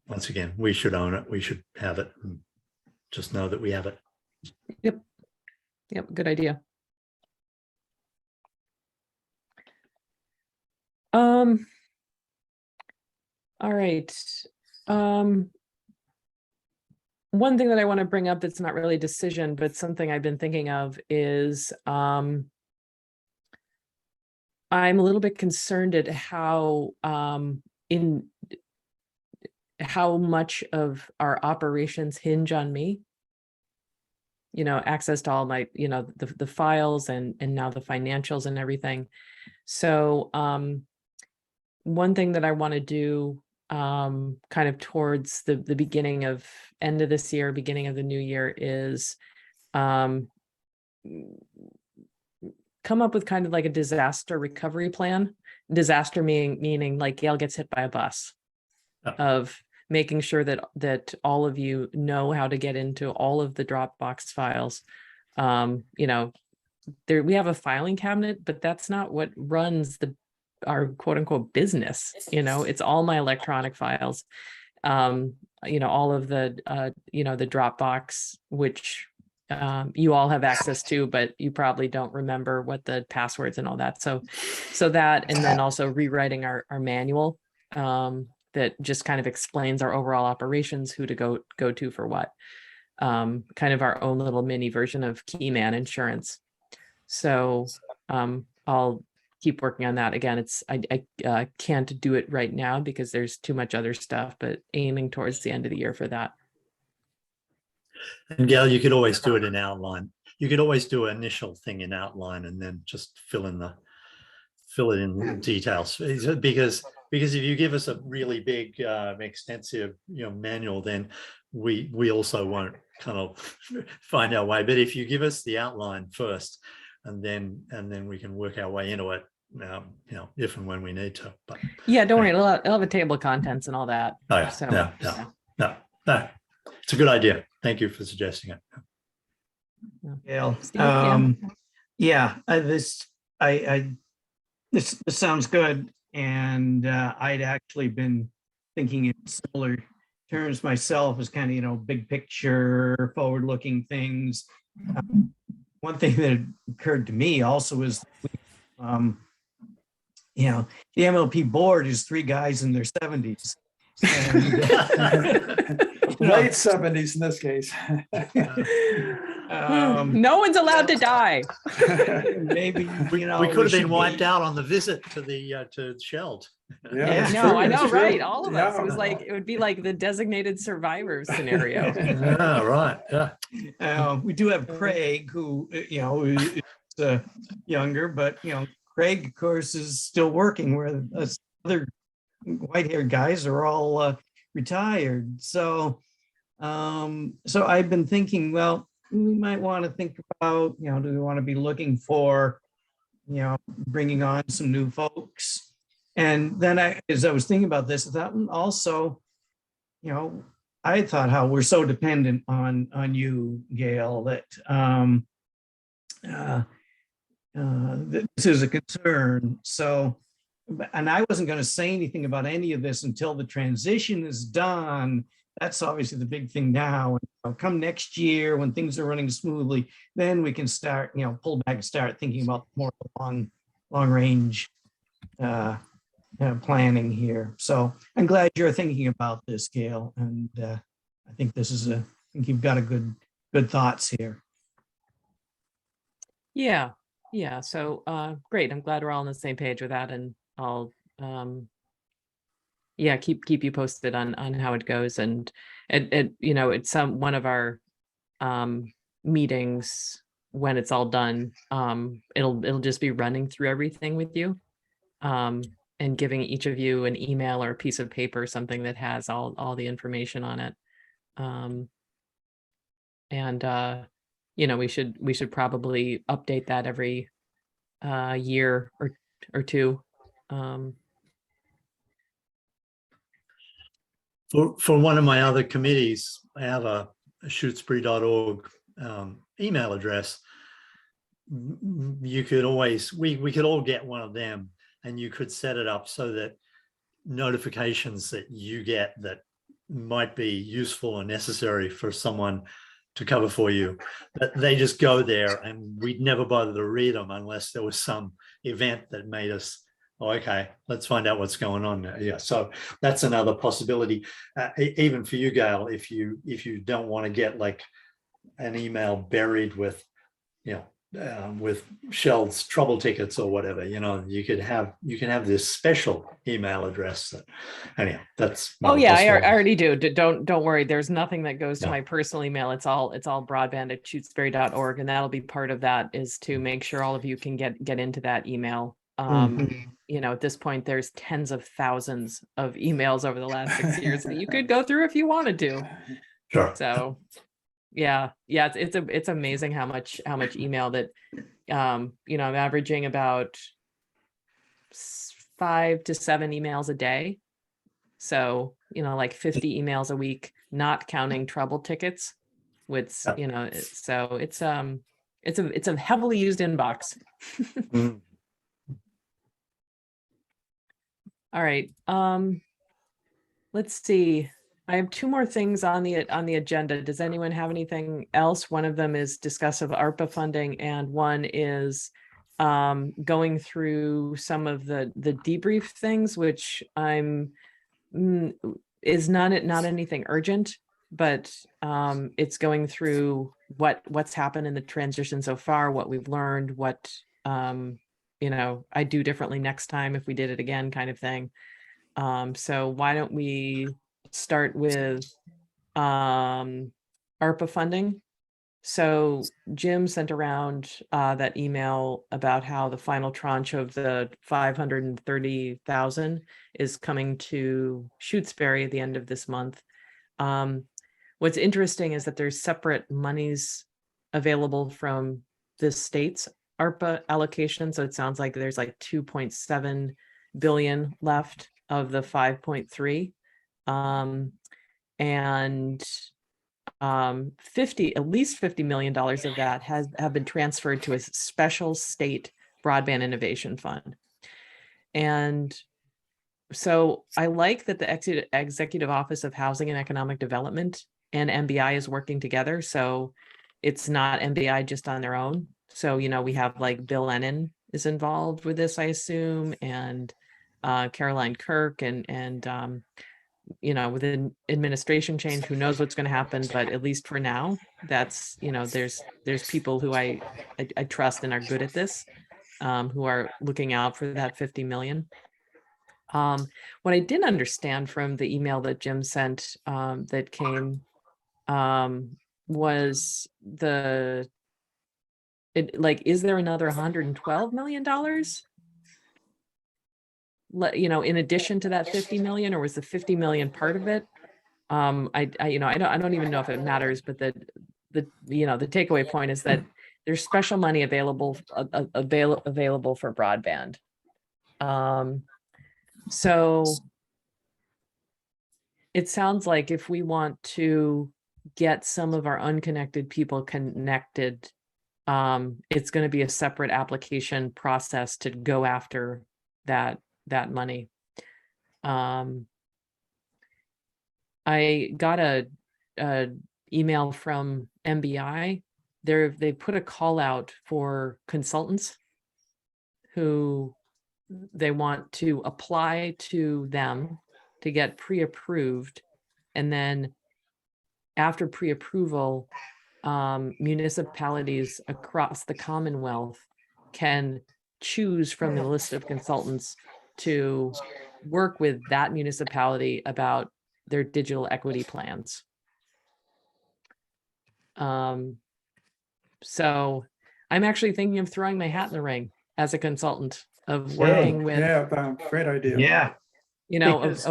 once again, we should own it, we should have it, and just know that we have it.
Yep, good idea. All right. One thing that I want to bring up that's not really a decision, but something I've been thinking of is I'm a little bit concerned at how much of our operations hinge on me. Access to all my, the files and now the financials and everything. So one thing that I want to do kind of towards the beginning of end of this year, beginning of the new year, is come up with kind of like a disaster recovery plan. Disaster meaning like Gail gets hit by a bus, of making sure that all of you know how to get into all of the Dropbox files. We have a filing cabinet, but that's not what runs our quote unquote business. It's all my electronic files. All of the the Dropbox, which you all have access to, but you probably don't remember what the passwords and all that. So that, and then also rewriting our manual that just kind of explains our overall operations, who to go to for what, kind of our own little mini version of Keyman Insurance. So I'll keep working on that. Again, I can't do it right now because there's too much other stuff, but aiming towards the end of the year for that.
And Gail, you could always do it in outline. You could always do an initial thing in outline and then just fill it in details. Because if you give us a really big, extensive, manual, then we also won't kind of find our way. But if you give us the outline first, and then we can work our way into it, if and when we need to. But
yeah, don't worry, it'll have a table of contents and all that.
Oh yeah,
So,
no, it's a good idea. Thank you for suggesting it.
Gail,
Steve,
this sounds good, and I'd actually been thinking in similar terms myself, as kind of big picture, forward-looking things. One thing that occurred to me also is, the MLP board is 3 guys in their 70s. And,
Late 70s in this case.
No one's allowed to die.
Maybe,
We,
you know.
we could have
should
been wiped
be-
out on the visit to the to Sheld.
Yeah,
Yeah.
that's
No,
true,
I
that's
know,
true.
right? All of us. It was
Yeah.
like, it would be like the designated survivor scenario.
Yeah, right. Yeah.
We do have Craig, who, you know, is younger, but, you know, Craig, of course, is still working, where us other white-haired guys are all retired. So, so I've been thinking, well, we might want to think about, you know, do we want to be looking for, you know, bringing on some new folks? And then as I was thinking about this, I thought also, you know, I thought how we're so dependent on you, Gail, that this is a concern. So, and I wasn't going to say anything about any of this until the transition is done. That's obviously the big thing now. And, you know, come next year when things are running smoothly, then we can start, you know, pull back and start thinking about more long range planning here. So I'm glad you're thinking about this, Gail. And I think this is I think you've got a good thoughts here.
Yeah. Yeah. So great. I'm glad we're all on the same page with that. And I'll yeah, keep you posted on how it goes. And it you know, it's one of our meetings when it's all done. It'll just be running through everything with you. And giving each of you an email or a piece of paper, something that has all the information on it. And you know, we should probably update that every year or two.
For one of my other committees, I have a Shutesbury.org email address. You could always, we could all get one of them, and you could set it up so that notifications that you get that might be useful or necessary for someone to cover for you, that they just go there, and we'd never bother to read them unless there was some event that made us, oh, okay, let's find out what's going on now. Yeah, so that's another possibility. Even for you, Gail, if you don't want to get like an email buried with, you know, with Shell's trouble tickets or whatever, you know, you can have this special email address. That, anyhow, that's.
Oh yeah, I already do. Don't worry. There's nothing that goes to my personal email. It's all broadband@shutesbury.org, and that'll be part of that, is to make sure all of you can get into that email. You know, at this point, there's tens of thousands of emails over the last 6 years that you could go through if you wanted to.
Sure.
So yeah, it's amazing how much email that you know, I'm averaging about 5 to 7 emails a day. So, you know, like 50 emails a week, not counting trouble tickets. With, you know, so it's a heavily used inbox. All right. Let's see. I have 2 more things on the agenda. Does anyone have anything else? One of them is discussive ARPA funding, and one is going through some of the debrief things, which is not anything urgent, but it's going through what's happened in the transition so far, what we've learned, what you know, I'd do differently next time if we did it again, kind of thing. So why don't we start with ARPA funding? So Jim sent around that email about how the final tranche of the 530,000 is coming to Shutesbury at the end of this month. What's interesting is that there's separate monies available from the state's ARPA allocation. So it sounds like there's like 2.7 billion left of the 5.3. And at least $50 million of that have been transferred to a special state broadband innovation fund. And so I like that the Executive Office of Housing and Economic Development and MBI is working together. So it's not MBI just on their own. So, you know, we have like Bill Lennon is involved with this, I assume, and Caroline Kirk and with an administration change, who knows what's going to happen, but at least for now, that's, there's people who I trust and are good at this, who are looking out for that 50 million. What I didn't understand from the email that Jim sent, that came, was is there another $112 million? In addition to that 50 million, or was the 50 million part of it? I don't even know if it matters, but the takeaway point is that there's special money available for broadband. So it sounds like if we want to get some of our unconnected people connected, it's going to be a separate application process to go after that money. I got a email from MBI. They put a call out for consultants who they want to apply to them to get pre-approved, and then after pre-approval, municipalities across the Commonwealth can choose from the list of consultants to work with that municipality about their digital equity plans. So I'm actually thinking of throwing my hat in the ring as a consultant of working with,
Yeah, great idea.
Yeah. Because-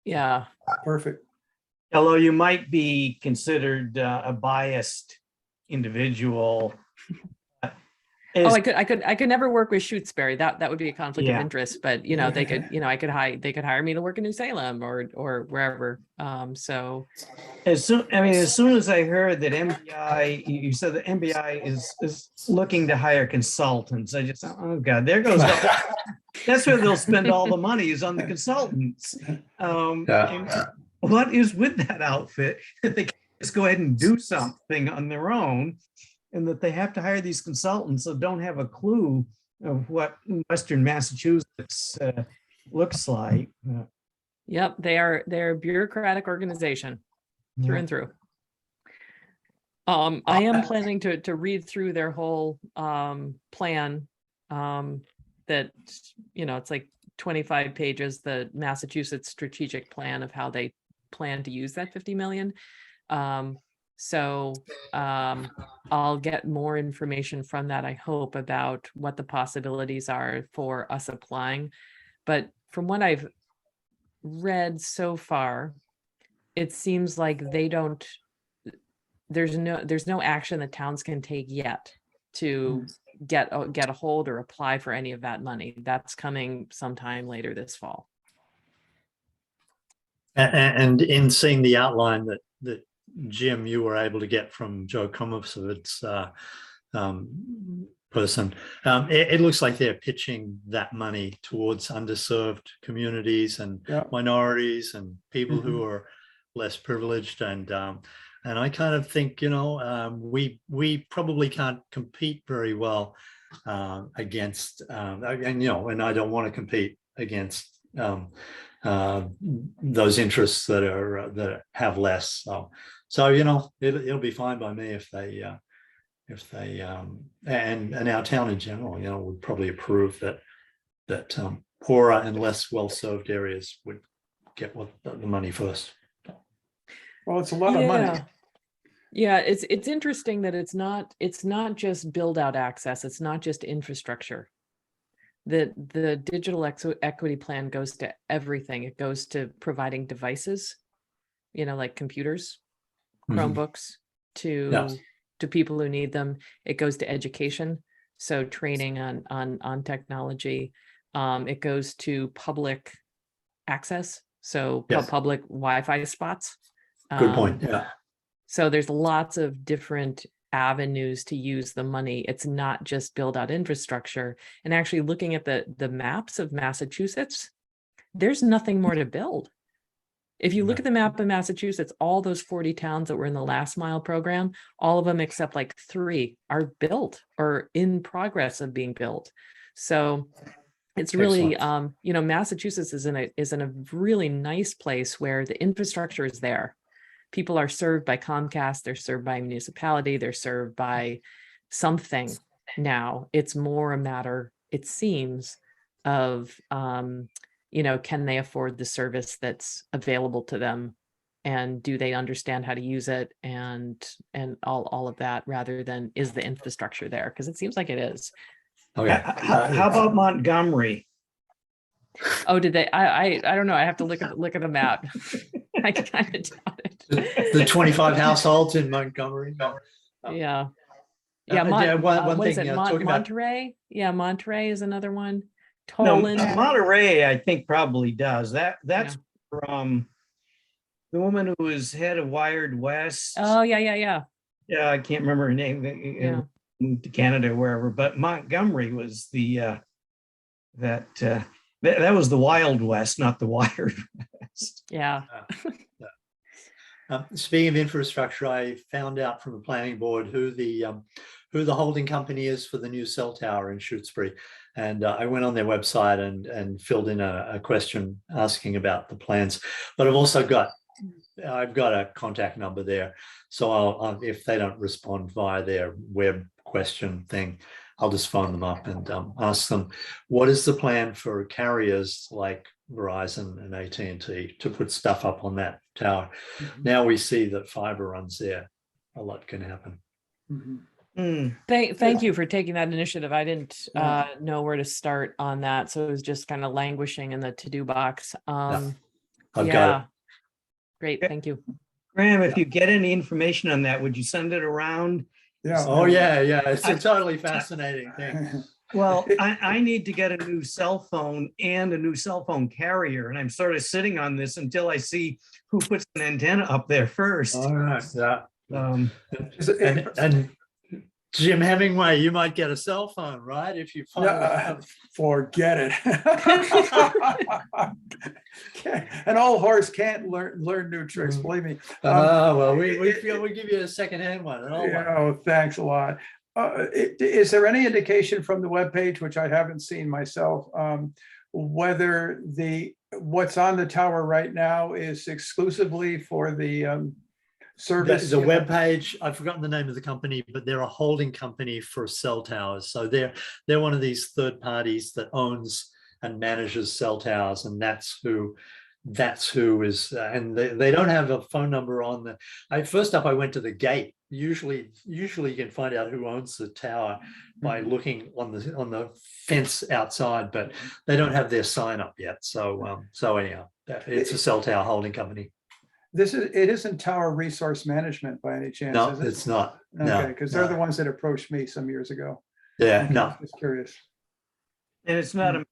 yeah.
Perfect.
Although you might be considered a biased individual.
Oh, I could never work with Shutesbury. That would be a conflict of
Yeah.
interest, but they could, they could hire me to work in New Salem or wherever. So
As soon as I heard that MBI, you said that MBI is looking to hire consultants, I just thought, oh God, there goes. That's where they'll spend all the money, is on the consultants. And what is with that outfit that they can just go ahead and do something on their own, and that they have to hire these consultants that don't have a clue of what Western Massachusetts looks like.
yep, they're a bureaucratic organization through and through. I am planning to read through their whole plan. That it's like 25 pages, the Massachusetts strategic plan of how they plan to use that 50 million. So I'll get more information from that, I hope, about what the possibilities are for us applying. But from what I've read so far, it seems like there's no action that towns can take yet to get a hold or apply for any of that money. That's coming sometime later this fall.
And in seeing the outline that Jim, you were able to get from Joe Comerson's person, it looks like they're pitching that money towards underserved communities and minorities and people who are less privileged. And I kind of think, we probably can't compete very well against, and I don't want to compete against those interests that have less. So it'll be fine by me if they and our town in general, would probably approve that poorer and less well-served areas would get the money first.
Well, it's a lot of money.
Yeah, it's interesting that it's not just build out access. It's not just infrastructure. The digital equity plan goes to everything. It goes to providing devices, like computers, Chromebooks to people who need them. It goes to education, so training on technology. It goes to public access, so public Wi-Fi spots.
Good point. Yeah.
So there's lots of different avenues to use the money. It's not just build out infrastructure. And actually looking at the maps of Massachusetts, there's nothing more to build. If you look at the map of Massachusetts, all those 40 towns that were in the last mile program, all of them except like 3 are built or in progress of being built. So It's really,
Excellent.
Massachusetts is in a really nice place where the infrastructure is there. People are served by Comcast, they're served by a municipality, they're served by something now. It's more a matter, it seems, of, can they afford the service that's available to them? And do they understand how to use it and all of that, rather than is the infrastructure there? Because it seems like it is.
Okay.
How about Montgomery?
Oh, did they? I don't know. I have to look at the map. I kind of doubt it.
the 25 households in Montgomery?
Yeah.
Yeah, one
what is
thing,
it?
talking about-
Monterey? Yeah, Monterey is another one.
No,
Toland.
Monterey, I think probably does. That's from the woman who was head of Wired West.
Oh, yeah.
Yeah, I can't remember her name.
Yeah.
Moved to Canada, wherever. But Montgomery was the that was the Wild West, not the Wired West.
Yeah.
Speaking of infrastructure, I found out from the planning board who the holding company is for the new cell tower in Shutesbury, and I went on their website and filled in a question asking about the plans. But I've got a contact number there, so I'll if they don't respond via their web question thing, I'll just phone them up and ask them, what is the plan for carriers like Verizon and AT&T to put stuff up on that tower?
Mhm.
Now we see that fiber runs there, a lot can happen.
Mhm.
Thank you for taking that initiative. I didn't
Yeah.
know where to start on that, so it was just kind of languishing in the to-do box.
I've got it.
Great,
Yeah.
thank you.
Graham, if you get any information on that, would you send it around?
Yeah.
Oh yeah, it's a totally fascinating thing.
Well, I need to get a new cell phone and a new cell phone carrier, and I'm sort of sitting on this until I see who puts an antenna up there first.
All right, yeah.
Is it-
And Jim Hemingway, you might get a cell phone, right? If you
No,
find
forget it. An old horse can't learn new tricks, believe me.
well, we give you a secondhand one. An old one.
Oh, thanks a lot. Is there any indication from the webpage, which I haven't seen myself, whether what's on the tower right now is exclusively for the service?
The web page, I've forgotten the name of the company, but they're a holding company for cell towers. So they're one of these third parties that owns and manages cell towers, and that's who is, and they don't have a phone number on the. First up, I went to the gate. Usually you can find out who owns the tower by looking on the fence outside, but they don't have their sign up yet. So anyhow, it's a cell tower holding company.
It isn't Tower Resource Management by any chance,
No,
is it?
it's not.
Okay, because they're the
no.
ones that approached me some years ago.
Yeah, no.
Just curious.
And it's not a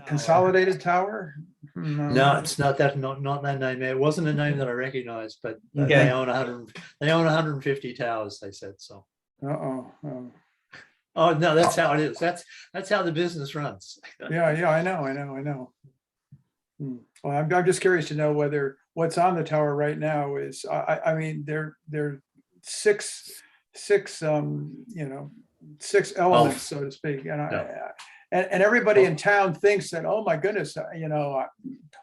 Consolidated Tower?
No, it's not that. Not that name. It wasn't a name that I recognized, but
Okay.
they own 100. They own 150 towers. They said so.
Oh.
Oh no, that's how it is. That's how the business runs.
Yeah, I know. Well, I'm just curious to know whether what's on the tower right now is, I mean, there are six elements, so to speak. And everybody in town thinks that, oh my goodness,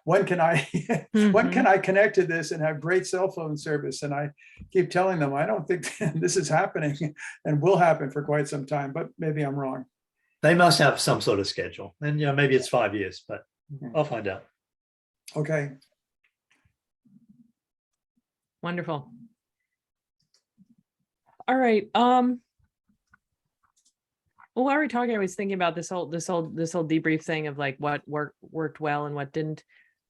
when can I when can I connect to this and have great cell phone service? And I keep telling them, I don't think this is happening and will happen for quite some time, but maybe I'm wrong.
They must have some sort of schedule, and maybe it's 5 years, but I'll find out.
Okay.
Wonderful. All right. Well, while we're talking, I was thinking about this whole debrief thing of like what worked well and what didn't.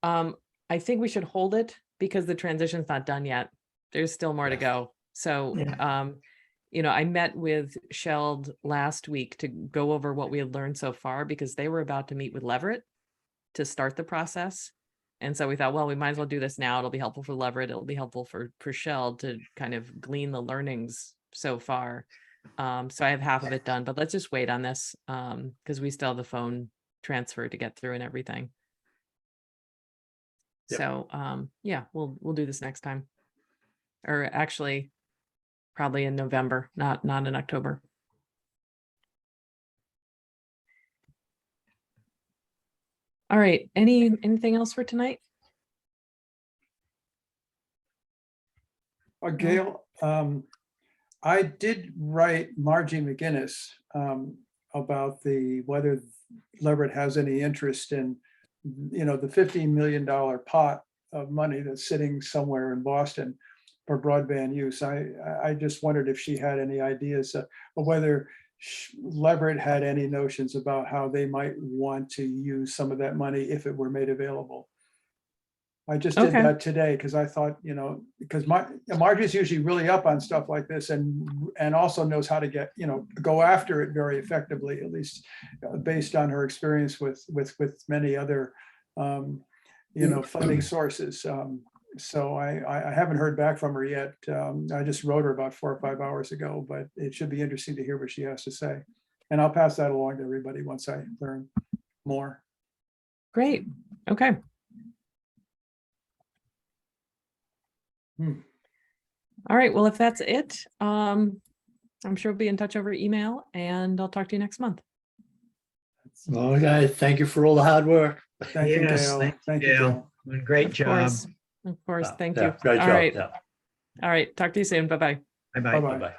I think we should hold it because the transition's not done yet. There's still more to go. So, I met with Sheld last week to go over what we had learned so far because they were about to meet with Leverett to start the process. And so we thought, well, we might as well do this now. It'll be helpful for Leverett. It'll be helpful for Sheld to kind of glean the learnings so far. So I have half of it done, but let's just wait on this because we still have the phone transfer to get through and everything.
Yep.
So we'll do this next time, or actually probably in November, not in October. All right, anything else for tonight?
Gail, I did write Margie McGinnis about whether Leverett has any interest in, the $15 million pot of money that's sitting somewhere in Boston for broadband use. I just wondered if she had any ideas of whether Leverett had any notions about how they might want to use some of that money if it were made available. I just did
Okay.
that today because I thought, because Margie's usually really up on stuff like this and also knows how to get, go after it very effectively, at least based on her experience with many other, funding sources. So I haven't heard back from her yet. I just wrote her about 4 or 5 hours ago, but it should be interesting to hear what she has to say. And I'll pass that along to everybody once I learn more.
Great. Okay. All right. Well, if that's it, I'm sure we'll be in touch over email, and I'll talk to you next month.
Okay, thank you for all the hard work.
Thank you,
Yes,
Gail. Thank you, Gail.
Great
Of
job.
course. Of course. Thank
Yeah,
you.
great
All
job.
right.
Yeah.
All right. Talk to you soon. Bye-bye.
Bye-bye.
Bye-bye.
Bye-bye.